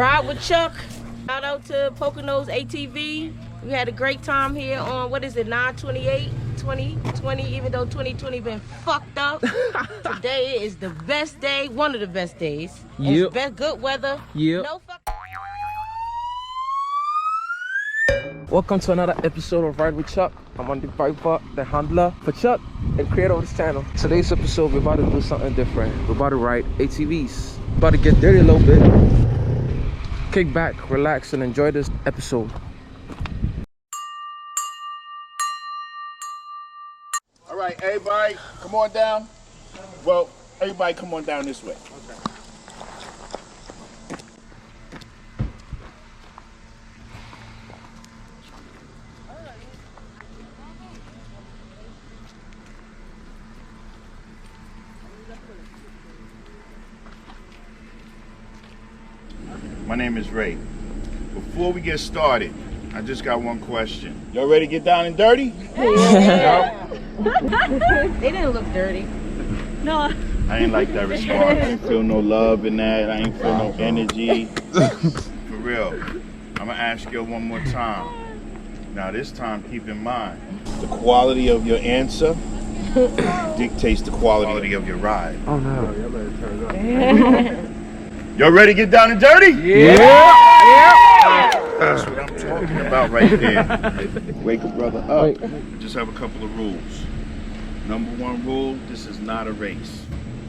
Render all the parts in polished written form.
Ride with Chuck. Shout out to Poconos ATV. We had a great time here on, what is it, 9/28/2020, even though 2020 been fucked up. Today is the best day, one of the best days. Yep. It's good weather. Yep. No fuck. Welcome to another episode of Ride with Chuck. I'm on the Viper, the handler for Chuck and creator of this channel. Today's episode, we're about to do something different. We're about to ride ATVs. About to get dirty a little bit. Kick back, relax, and enjoy this episode. All right, everybody, come on down. Well, everybody come on down this way. Okay. My name is Ray. Before we get started, I just got one question. Y'all ready to get down and dirty? Yeah. They didn't look dirty. No. I ain't like that response. I ain't feel no love in that. I ain't feel no energy. For real. I'm gonna ask you one more time. Now this time, keep in mind, the quality of your answer dictates the quality of your ride. Oh no. Y'all ready to get down and dirty? Yeah. That's what I'm talking about right there. Wake a brother up. Wait. Just have a couple of rules. Number one rule, this is not a race.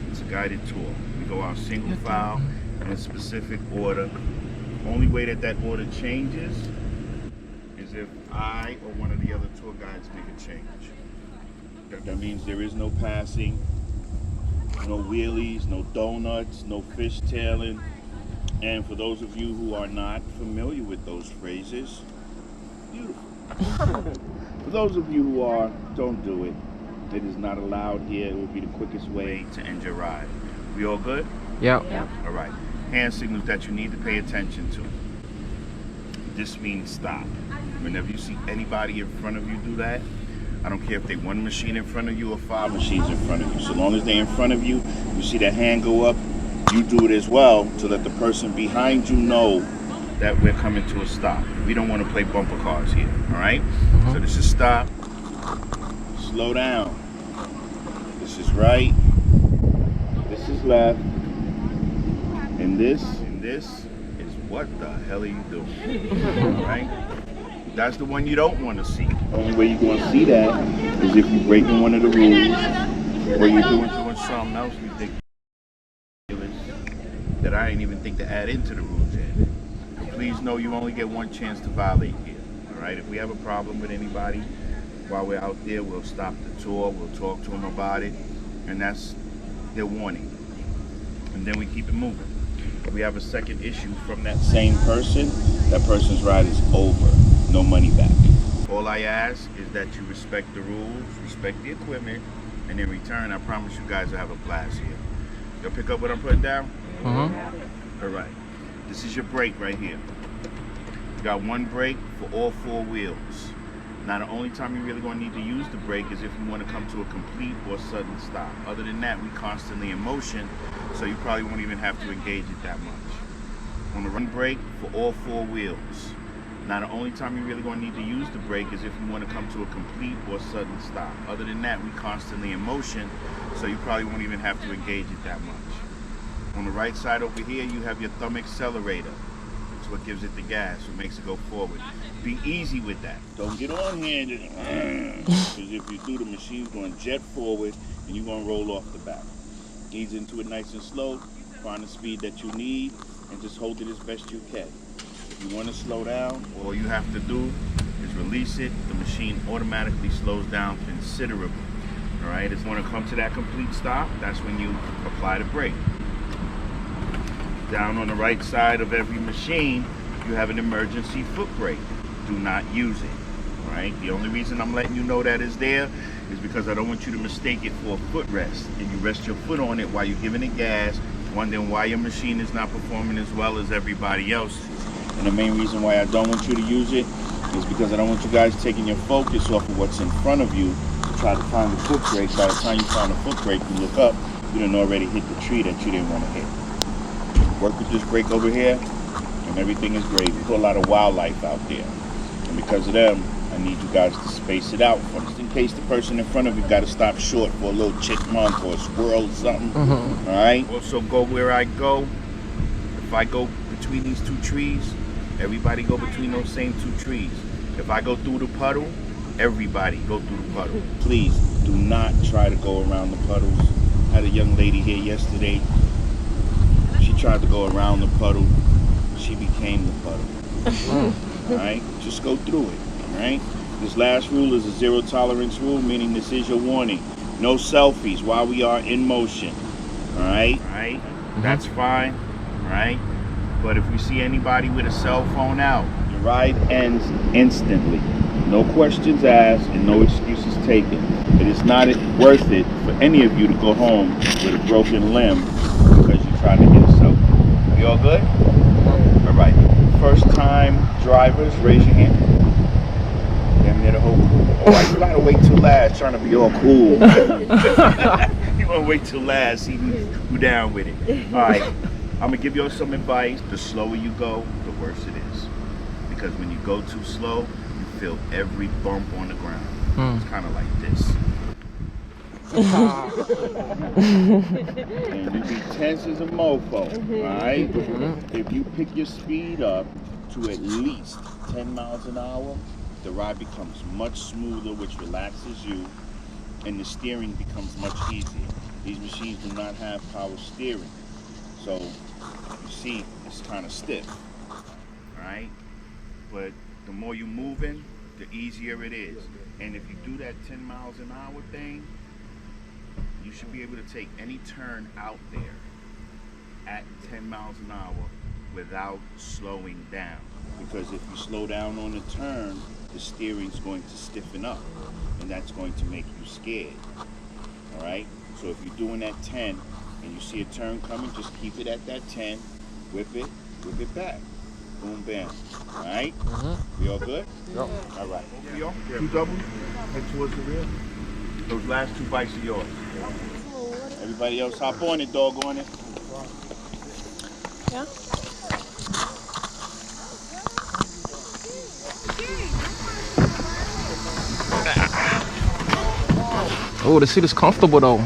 It's a guided tour. We go out single file in a specific order. Only way that order changes is if I or one of the other tour guides make a change. That means there is no passing, no wheelies, no donuts, no fishtailing. And for those of you who are not familiar with those phrases, beautiful. For those of you who are, don't do it. It is not allowed here. It would be the quickest way to end your ride. We all good? Yeah. All right. Hand signals that you need to pay attention to. This means stop. Whenever you see anybody in front of you do that, I don't care if they one machine in front of you or 5 machines in front of you. So long as they're in front of you, you see that hand go up, you do it as well to let the person behind you know that we're coming to a stop. We don't want to play bumper cars here, all right? So this is stop, slow down. This is right, this is left, and this is what the hell are you doing, all right? That's the one you don't want to see. The only way you're going to see that is if you're breaking one of the rules or you're doing something else ridiculous that I ain't even think to add into the rules yet. So please know you only get one chance to violate here. All right? If we have a problem with anybody while we're out there, we'll stop the tour, we'll talk to them about it, and that's their warning. And then we keep it moving. If we have a second issue from that same person, that person's ride is over. No money back. All I ask is that you respect the rules, respect the equipment, and in return, I promise you guys will have a blast here. You'll pick up what I'm putting down? All right. This is your brake right here. You got one brake for all 4 wheels. Now, the only time you're really going to need to use the brake is if you want to come to a complete or sudden stop. Other than that, we're constantly in motion, so you probably won't even have to engage it that much. On the run brake for all 4 wheels. Now, the only time you're really going to need to use the brake is if you want to come to a complete or sudden stop. Other than that, we're constantly in motion, so you probably won't even have to engage it that much. On the right side over here, you have your thumb accelerator. It's what gives it the gas, what makes it go forward. Be easy with that. Don't get on-handed, because if you do, the machine's going to jet forward, and you're going to roll off the back. Ease into it nice and slow, find the speed that you need, and just hold it as best you can. If you want to slow down, all you have to do is release it. The machine automatically slows down considerably. All right, it's going to come to that complete stop. That's when you apply the brake. Down on the right side of every machine, you have an emergency foot brake. Do not use it. All right, the only reason I'm letting you know that is there is because I don't want you to mistake it for a footrest, and you rest your foot on it while you're giving it gas, wondering why your machine is not performing as well as everybody else's. And the main reason why I don't want you to use it is because I don't want you guys taking your focus off of what's in front of you to try to find the foot brake. By the time you find the foot brake, you look up, you done already hit the tree that you didn't want to hit. Work with this brake over here, and everything is gravy. There's a lot of wildlife out there, and because of them, I need you guys to space it out, just in case the person in front of you got to stop short for a little chipmunk or a squirrel or something. All right. Also, go where I go. If I go between these two trees, everybody go between those same two trees. If I go through the puddle, everybody go through the puddle. Please do not try to go around the puddles. I had a young lady here yesterday. She tried to go around the puddle. She became the puddle. All right, just go through it. All right. This last rule is a zero tolerance rule, meaning this is your warning. No selfies while we are in motion. All right. All right. That's fine. All right. But if we see anybody with a cell phone out, the ride ends instantly. No questions asked and no excuses taken. It is not worth it for any of you to go home with a broken limb because you tried to get a selfie. We all good? All right. First time drivers, raise your hand. Damn near the whole crew. All right, you gotta wait till last, trying to be all cool. You wanna wait till last, see who down with it. All right, I'm gonna give you some advice. The slower you go, the worse it is. Because when you go too slow, you feel every bump on the ground. It's kind of like this. And you be tense as a mofo, alright? If you pick your speed up to at least 10 miles an hour, the ride becomes much smoother, which relaxes you, and the steering becomes much easier. These machines do not have power steering, so you see it's kind of stiff, alright? But the more you're moving, the easier it is. And if you do that 10 miles an hour thing, you should be able to take any turn out there at 10 miles an hour without slowing down. Because if you slow down on the turn, the steering's going to stiffen up, and that's going to make you scared. All right? So if you're doing that 10 and you see a turn coming, just keep it at that 10, whip it back. Boom, bam. All right? We all good? Yep. All right. Y'all, two doubles, head towards the rear. Those last two bikes are yours. Everybody else hop on it, dog on it. Yeah. Oh, the seat is comfortable though.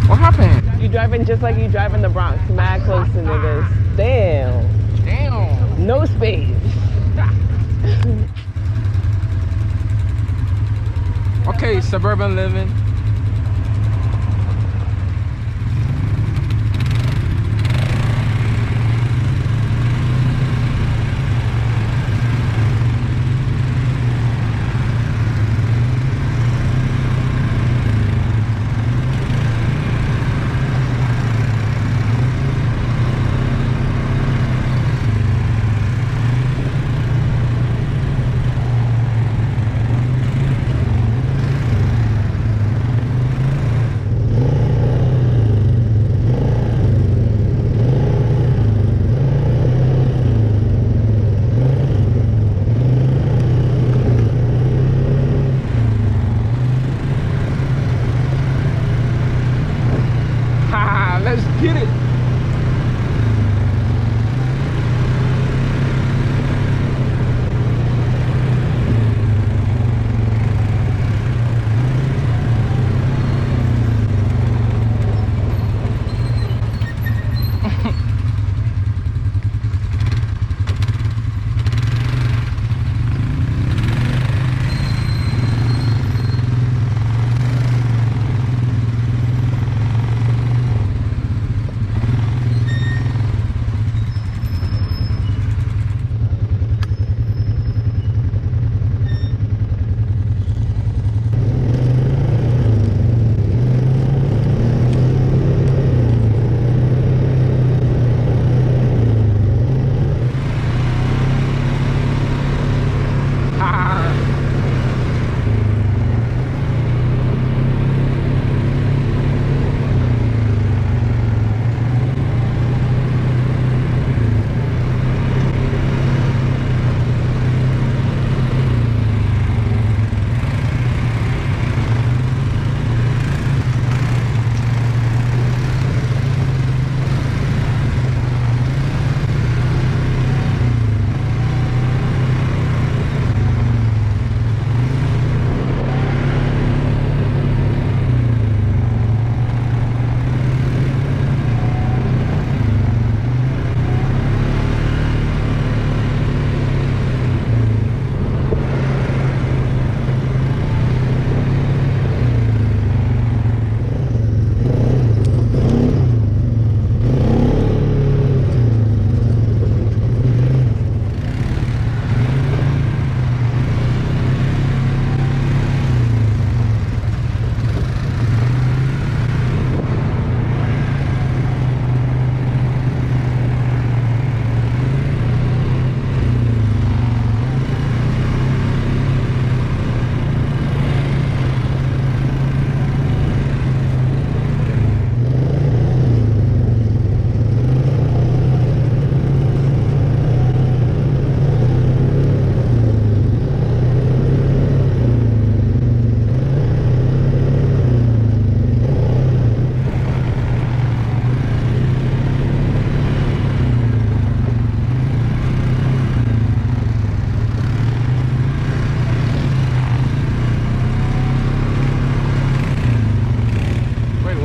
What happened? You driving just like you drive in the Bronx, mad close to niggas. Damn. No space. Okay, suburban living. Let's get it.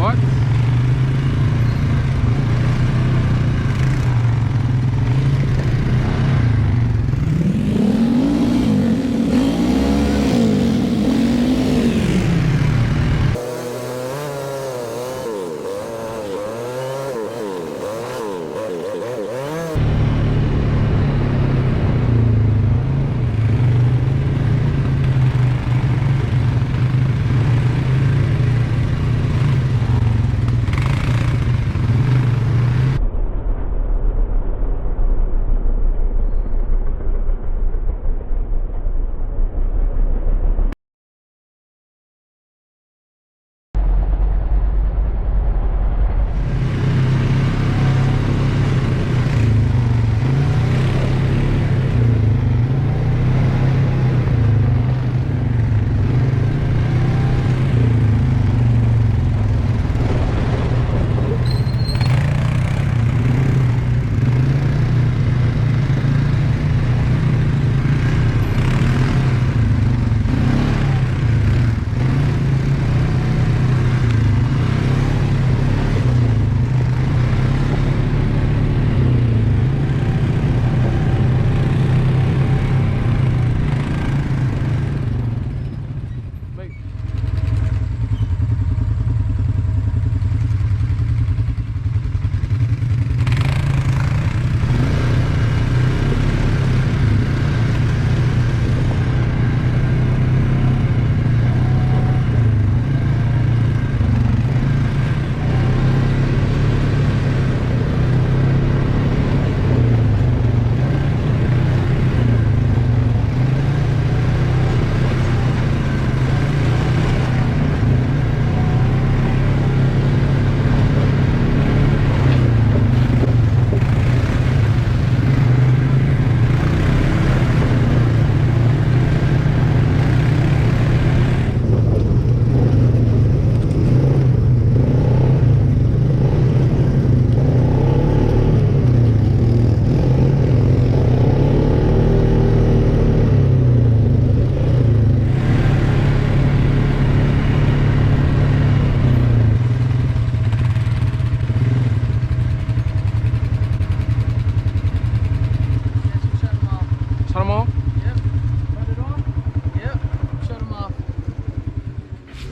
What?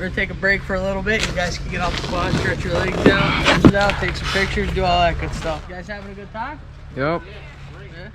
We're gonna take a break for a little bit. You guys can get off the quad, stretch your legs out, arms out, take some pictures, do all that good stuff. You guys having a good time? Yep. Yeah.